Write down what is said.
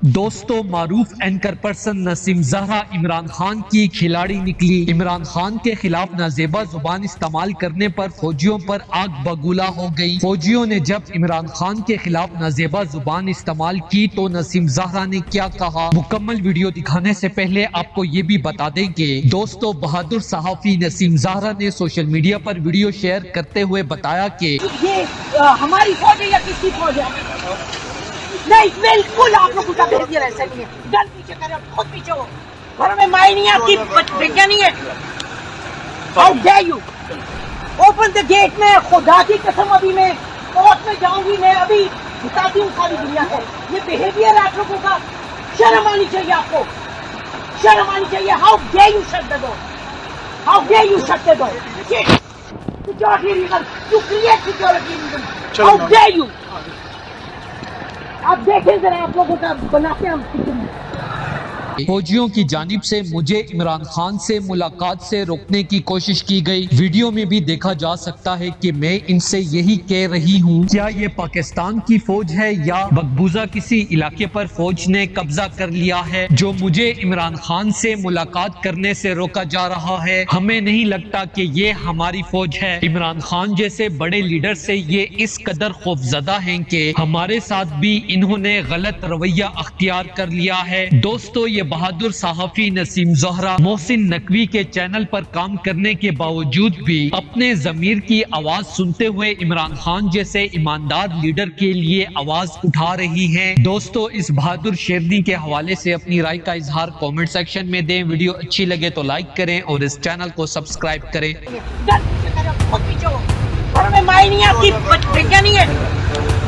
دوستو معروف anchor person نسیم زہرا عمران خان کی کھلاڑی نکلی۔ عمران خان کے خلاف نازیبا زبان استعمال کرنے پر فوجیوں پر آگ بگولا ہو گئی۔ فوجیوں نے جب عمران خان کے خلاف نازیبا زبان استعمال کی تو نسیم زہرا نے کیا کہا، مکمل ویڈیو دکھانے سے پہلے آپ کو یہ بھی بتا دیں کہ دوستو بہادر صحافی نسیم زہرا نے سوشل میڈیا پر ویڈیو شیئر کرتے ہوئے بتایا کہ یہ ہماری فوج ہے یا کس کی فوج ہے؟ نہیں، بالکل آپ لوگوں کا بہیویئر ایسا نہیں ہے۔ گن پیچھے کرے، خود پیچھے ہو، گھروں میں مائیں نہیں، آپ کی بیٹیاں نہیں ہے۔ How dare you open the gate. میں خدا کی قسم ابھی میں کوર્ٹ میں جاؤں گی، میں ابھی بتاتی ہوں ساری دنیا کو یہ بہیویئر ہے آپ لوگوں کا۔ شرم آنی چاہیے آپ کو، شرم آنی چاہیے۔ How dare you shut the door, how dare you shut the door. Security reason, you create security reason, how dare you. آپ دیکھیں ذرا، آپ لوگوں کا بناتے ہیں ہم کچن۔ فوجیوں کی جانب سے مجھے عمران خان سے ملاقات سے روکنے کی کوشش کی گئی۔ ویڈیو میں بھی دیکھا جا سکتا ہے کہ میں ان سے یہی کہہ رہی ہوں، کیا یہ پاکستان کی فوج ہے یا مقبوضہ کسی علاقے پر فوج نے قبضہ کر لیا ہے جو مجھے عمران خان سے ملاقات کرنے سے روکا جا رہا ہے؟ ہمیں نہیں لگتا کہ یہ ہماری فوج ہے۔ عمران خان جیسے بڑے لیڈر سے یہ اس قدر خوفزدہ ہیں کہ ہمارے ساتھ بھی انہوں نے غلط رویہ اختیار کر لیا ہے۔ دوستو یہ بہادر صحافی نسیم زہرا محسن نقوی کے چینل پر کام کرنے کے باوجود بھی اپنے ضمیر کی آواز سنتے ہوئے عمران خان جیسے ایماندار لیڈر کے لیے آواز اٹھا رہی ہیں۔ دوستو اس بہادر شیرنی کے حوالے سے اپنی رائے کا اظہار کامنٹ سیکشن میں دیں۔ ویڈیو اچھی لگے تو لائک کریں اور اس چینل کو سبسکرائب کریں۔ گن پیچھے کرے، خود پیچھے ہو، گھروں میں مائیں نہیں، آپ کی